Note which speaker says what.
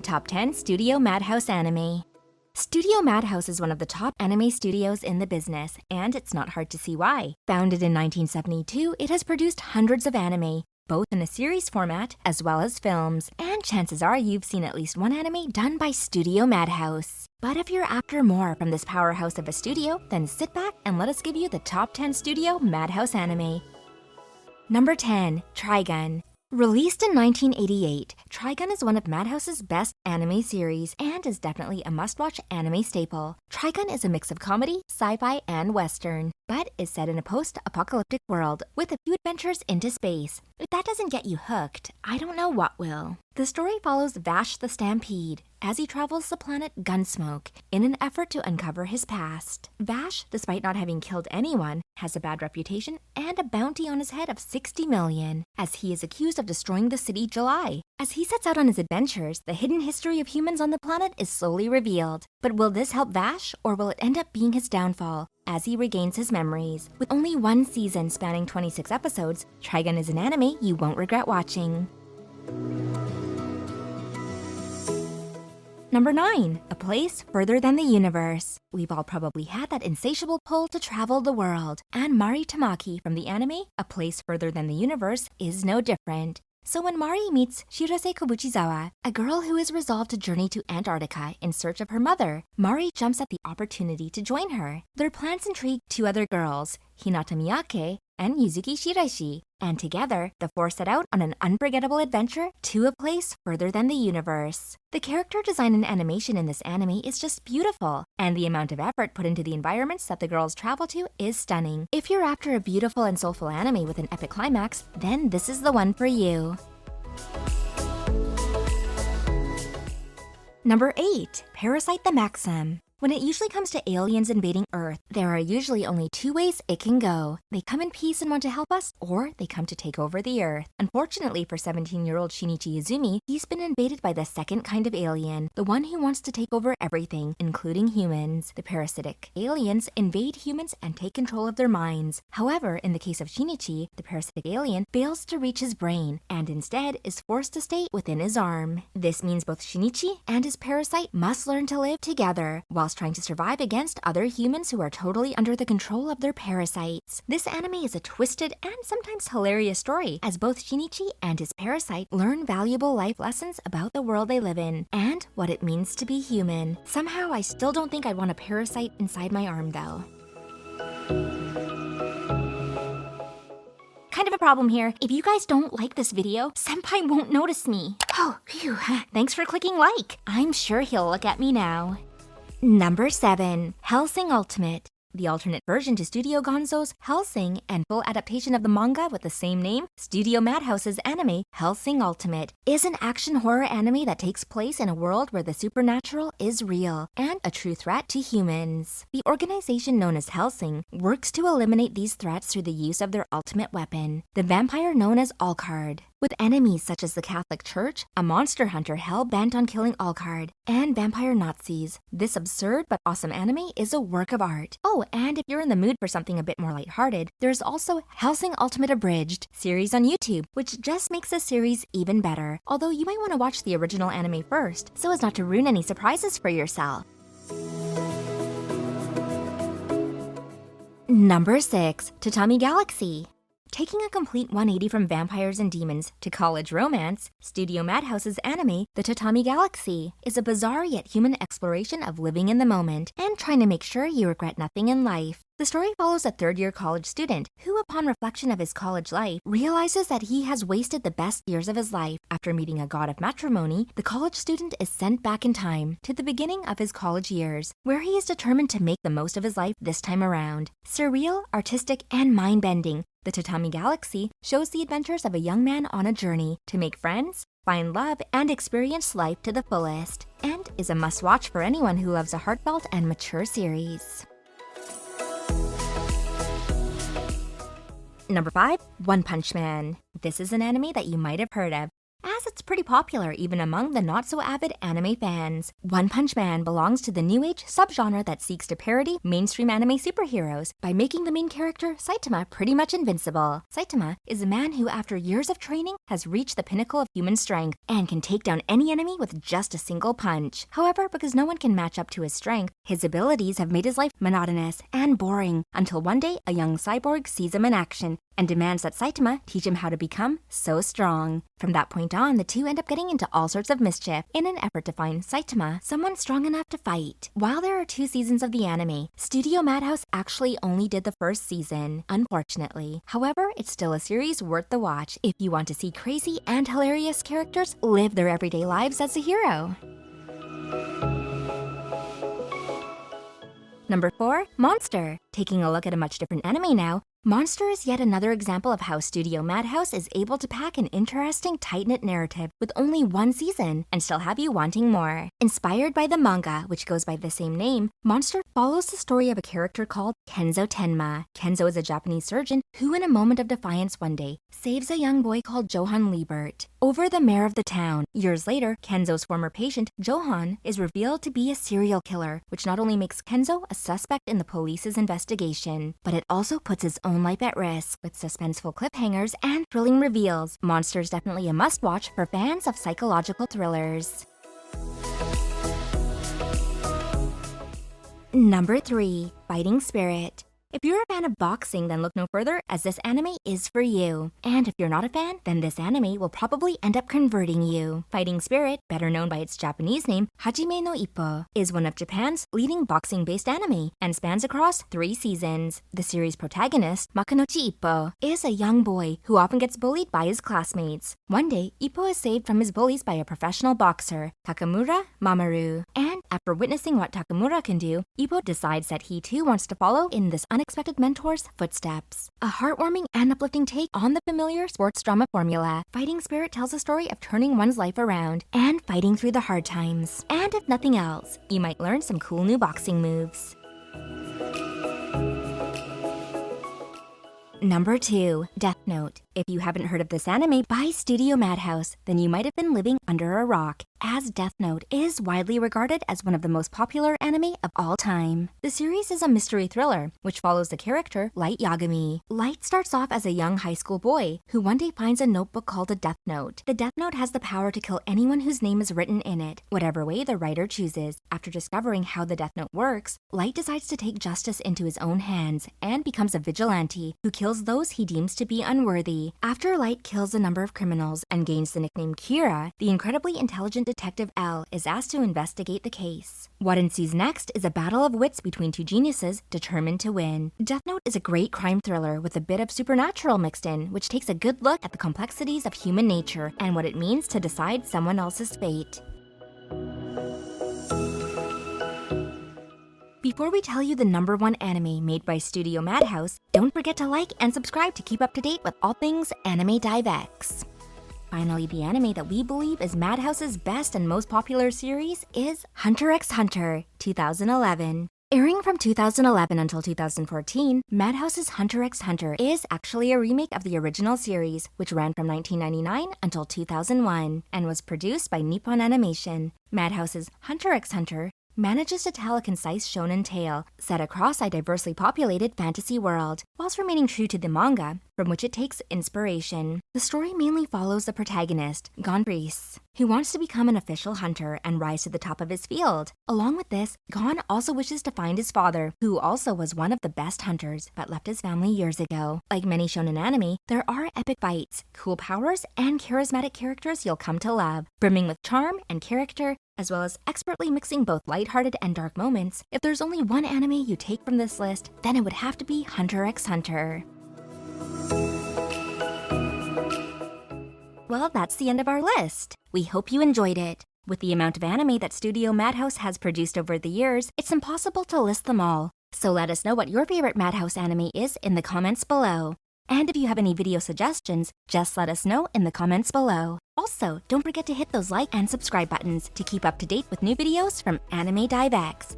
Speaker 1: Top 10 Studio Madhouse Anime. Studio Madhouse is one of the top anime studios in the business, and it's not hard to see why. Founded in 1972, it has produced hundreds of anime, both in a series format as well as films, and chances are you've seen at least one anime done by Studio Madhouse. But if you're after more from this powerhouse of a studio, then sit back and let us give you the top 10 Studio Madhouse Anime. Number 10. Trigun. Released in 1988, Trigun is one of Madhouse's best anime series and is definitely a must-watch anime staple. Trigun is a mix of comedy, sci-fi, and western, but is set in a post-apocalyptic world with a few adventures into space. If that doesn't get you hooked, I don't know what will. The story follows Vash the Stampede as he travels the planet Gunsmoke in an effort to uncover his past. Vash, despite not having killed anyone, has a bad reputation and a bounty on his head of 60 million, as he is accused of destroying the city July. As he sets out on his adventures, the hidden history of humans on the planet is slowly revealed. But will this help Vash, or will it end up being his downfall as he regains his memories? With only one season spanning 26 episodes, Trigun is an anime you won't regret watching. Number 9. A Place Further Than the Universe. We've all probably had that insatiable pull to travel the world, and Mari Tamaki from the anime A Place Further Than the Universe is no different. So when Mari meets Shirase Kobuchizawa, a girl who is resolved to journey to Antarctica in search of her mother, Mari jumps at the opportunity to join her. Their plans intrigue two other girls, Hinata Miyake and Yuzuki Shiraishi, and together, the four set out on an unforgettable adventure to a place further than the universe. The character design and animation in this anime is just beautiful, and the amount of effort put into the environments that the girls travel to is stunning. If you're after a beautiful and soulful anime with an epic climax, then this is the one for you. Number 8. Parasyte the Maxim. When it usually comes to aliens invading Earth, there are usually only two ways it can go. They come in peace and want to help us, or they come to take over the Earth. Unfortunately for 17-year-old Shinichi Izumi, he's been invaded by the second kind of alien, the one who wants to take over everything, including humans. The parasitic aliens invade humans and take control of their minds. However, in the case of Shinichi, the parasitic alien fails to reach his brain, and instead is forced to stay within his arm. This means both Shinichi and his parasite must learn to live together, whilst trying to survive against other humans who are totally under the control of their parasites. This anime is a twisted and sometimes hilarious story, as both Shinichi and his parasite learn valuable life lessons about the world they live in and what it means to be human. Somehow, I still don't think I'd want a parasite inside my arm, though. Kind of a problem here. If you guys don't like this video, Senpai won't notice me. Oh, phew. Thanks for clicking like. I'm sure he'll look at me now. Number 7. Hellsing Ultimate. The alternate version to Studio Gonzo's Hellsing and full adaptation of the manga with the same name, Studio Madhouse's anime, Hellsing Ultimate, is an action horror anime that takes place in a world where the supernatural is real and a true threat to humans. The organization known as Hellsing works to eliminate these threats through the use of their ultimate weapon, the vampire known as Alucard. With enemies such as the Catholic Church, a monster hunter hell-bent on killing Alucard, and vampire Nazis, this absurd but awesome anime is a work of art. Oh, and if you're in the mood for something a bit more lighthearted, there's also Hellsing Ultimate Abridged series on YouTube, which just makes the series even better. Although you might want to watch the original anime first, so as not to ruin any surprises for yourself. Number 6. Tatami Galaxy. Taking a complete 180 from vampires and demons to college romance, Studio Madhouse's anime, The Tatami Galaxy, is a bizarre yet human exploration of living in the moment and trying to make sure you regret nothing in life. The story follows a third-year college student who, upon reflection of his college life, realizes that he has wasted the best years of his life. After meeting a god of matrimony, the college student is sent back in time to the beginning of his college years, where he is determined to make the most of his life this time around. Surreal, artistic, and mind-bending, The Tatami Galaxy shows the adventures of a young man on a journey to make friends, find love, and experience life to the fullest, and is a must-watch for anyone who loves a heartfelt and mature series. Number 5. One Punch Man. This is an anime that you might have heard of. as it's pretty popular even among the not-so-avid anime fans. One Punch Man belongs to the new age subgenre that seeks to parody mainstream anime superheroes by making the main character, Saitama, pretty much invincible. Saitama is a man who, after years of training, has reached the pinnacle of human strength and can take down any enemy with just a single punch. However, because no one can match up to his strength, his abilities have made his life monotonous and boring until one day a young cyborg sees him in action and demands that Saitama teach him how to become so strong. From that point on, the two end up getting into all sorts of mischief in an effort to find Saitama someone strong enough to fight. While there are 2 seasons of the anime, Studio Madhouse actually only did the first season, unfortunately. However, it's still a series worth the watch if you want to see crazy and hilarious characters live their everyday lives as a hero. Number 4, Monster. Taking a look at a much different anime now, Monster is yet another example of how Studio Madhouse is able to pack an interesting, tight-knit narrative with only 1 season and still have you wanting more. Inspired by the manga, which goes by the same name, Monster follows the story of a character called Kenzo Tenma. Kenzo is a Japanese surgeon who, in a moment of defiance one day, saves a young boy called Johann Liebert over the mayor of the town. Years later, Kenzo's former patient, Johann, is revealed to be a serial killer, which not only makes Kenzo a suspect in the police's investigation, but it also puts his own life at risk with suspenseful cliffhangers and thrilling reveals. Monster is definitely a must-watch for fans of psychological thrillers. Number 3, Fighting Spirit. If you're a fan of boxing, then look no further, as this anime is for you. And if you're not a fan, then this anime will probably end up converting you. Fighting Spirit, better known by its Japanese name, Hajime no Ippo, is one of Japan's leading boxing-based anime and spans across 3 seasons. The series protagonist, Makunochi Ippo, is a young boy who often gets bullied by his classmates. One day, Ippo is saved from his bullies by a professional boxer, Takamura Mamoru. And after witnessing what Takamura can do, Ippo decides that he too wants to follow in this unexpected mentor's footsteps. A heartwarming and uplifting take on the familiar sports drama formula, Fighting Spirit tells a story of turning one's life around and fighting through the hard times. And if nothing else, you might learn some cool new boxing moves. Number 2, Death Note. If you haven't heard of this anime by Studio Madhouse, then you might have been living under a rock, as Death Note is widely regarded as one of the most popular anime of all time. The series is a mystery thriller, which follows the character Light Yagami. Light starts off as a young high school boy who one day finds a notebook called a Death Note. The Death Note has the power to kill anyone whose name is written in it, whatever way the writer chooses. After discovering how the Death Note works, Light decides to take justice into his own hands and becomes a vigilante who kills those he deems to be unworthy. After Light kills a number of criminals and gains the nickname Kira, the incredibly intelligent detective L is asked to investigate the case. What ensues next is a battle of wits between 2 geniuses determined to win. Death Note is a great crime thriller with a bit of supernatural mixed in, which takes a good look at the complexities of human nature and what it means to decide someone else's fate. Before we tell you the number 1 anime made by Studio Madhouse, don't forget to like and subscribe to keep up to date with all things Anime Dive X. Finally, the anime that we believe is Madhouse's best and most popular series is Hunter x Hunter, 2011. Airing from 2011 until 2014, Madhouse's Hunter x Hunter is actually a remake of the original series, which ran from 1999 until 2001 and was produced by Nippon Animation. Madhouse's Hunter x Hunter manages to tell a concise shonen tale set across a diversely populated fantasy world, whilst remaining true to the manga, from which it takes inspiration. The story mainly follows the protagonist, Gon Reese, who wants to become an official hunter and rise to the top of his field. Along with this, Gon also wishes to find his father, who also was one of the best hunters, but left his family years ago. Like many shonen anime, there are epic fights, cool powers, and charismatic characters you'll come to love, brimming with charm and character, as well as expertly mixing both lighthearted and dark moments. If there's only one anime you take from this list, then it would have to be Hunter x Hunter. Well, that's the end of our list. We hope you enjoyed it. With the amount of anime that Studio Madhouse has produced over the years, it's impossible to list them all. So let us know what your favorite Madhouse anime is in the comments below. And if you have any video suggestions, just let us know in the comments below. Also, don't forget to hit those like and subscribe buttons to keep up to date with new videos from Anime Dive X.